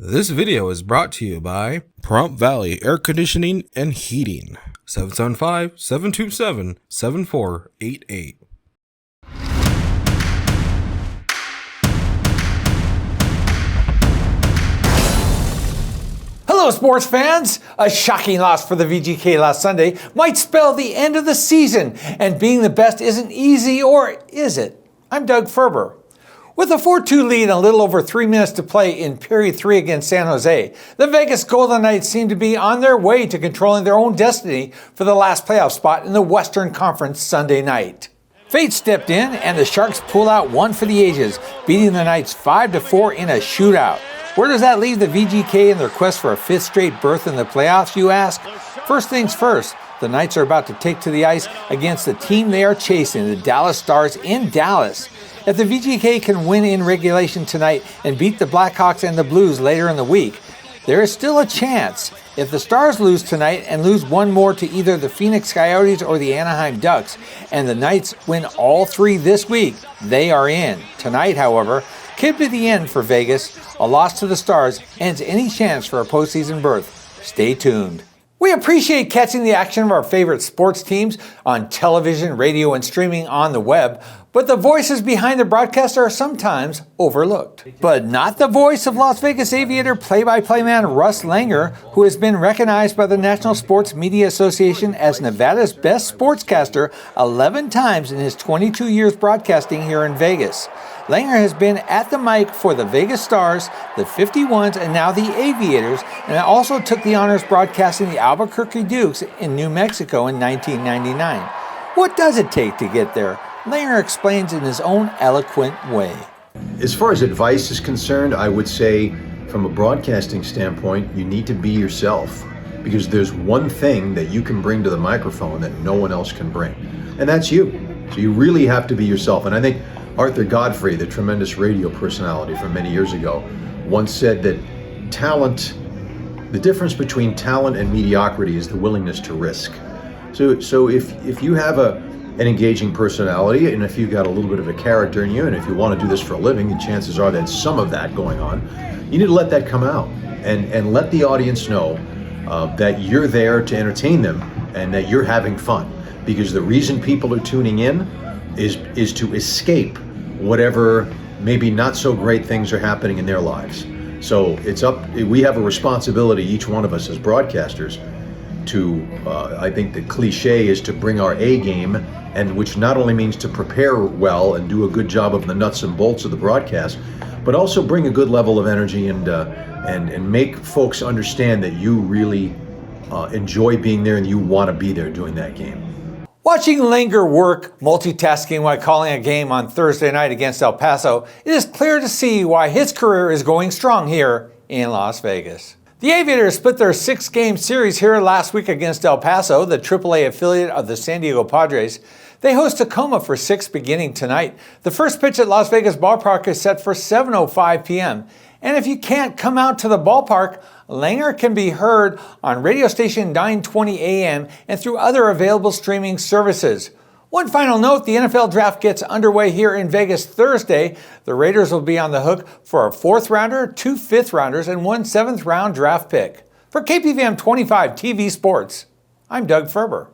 This video is brought to you by Prompt Valley Air Conditioning and Heating. 775-727-7488. Hello, sports fans! A shocking loss for the VGK last Sunday might spell the end of the season, and being the best isn't easy, or is it? I'm Doug Ferber. With a 4-2 lead and a little over 3 minutes to play in period 3 against San Jose, the Vegas Golden Knights seem to be on their way to controlling their own destiny for the last playoff spot in the Western Conference Sunday night. Fate stepped in, and the Sharks pulled out one for the ages, beating the Knights 5-4 in a shootout. Where does that leave the VGK in their quest for a fifth straight berth in the playoffs, you ask? First things first, the Knights are about to take to the ice against the team they are chasing, the Dallas Stars in Dallas. If the VGK can win in regulation tonight and beat the Blackhawks and the Blues later in the week, there is still a chance. If the Stars lose tonight and lose one more to either the Phoenix Coyotes or the Anaheim Ducks, and the Knights win all three this week, they are in. Tonight, however, could be the end for Vegas. A loss to the Stars ends any chance for a postseason berth. Stay tuned. We appreciate catching the action of our favorite sports teams on television, radio, and streaming on the web, but the voices behind the broadcast are sometimes overlooked. But not the voice of Las Vegas Aviator play-by-play man Russ Langer, who has been recognized by the National Sports Media Association as Nevada's best sportscaster 11 times in his 22 years broadcasting here in Vegas. Langer has been at the mic for the Vegas Stars, the 51s, and now the Aviators, and also took the honors broadcasting the Albuquerque Dukes in New Mexico in 1999. What does it take to get there? Langer explains in his own eloquent way. As far as advice is concerned, I would say from a broadcasting standpoint, you need to be yourself, because there's one thing that you can bring to the microphone that no one else can bring, and that's you. So you really have to be yourself. And I think Arthur Godfrey, the tremendous radio personality from many years ago, once said that the difference between talent and mediocrity is the willingness to risk. So if you have an engaging personality, and if you've got a little bit of a character in you, and if you want to do this for a living, the chances are that some of that going on, you need to let that come out and let the audience know that you're there to entertain them and that you're having fun. Because the reason people are tuning in is to escape whatever maybe not so great things are happening in their lives. So we have a responsibility, each one of us as broadcasters, to, I think the cliche is to bring our A game, and which not only means to prepare well and do a good job of the nuts and bolts of the broadcast, but also bring a good level of energy and make folks understand that you really enjoy being there and you want to be there doing that game. Watching Langer work multitasking while calling a game on Thursday night against El Paso, it is clear to see why his career is going strong here in Las Vegas. The Aviators split their 6-game series here last week against El Paso, the AAA affiliate of the San Diego Padres. They host Tacoma for 6 beginning tonight. The first pitch at Las Vegas Ballpark is set for 7:05 p.m. And if you can't come out to the ballpark, Langer can be heard on radio station 920 AM and through other available streaming services. One final note, the NFL draft gets underway here in Vegas Thursday. The Raiders will be on the hook for a 4th rounder, 2 5th rounders, and 1 7th round draft pick. For KPVM-TV Sports, I'm Doug Ferber.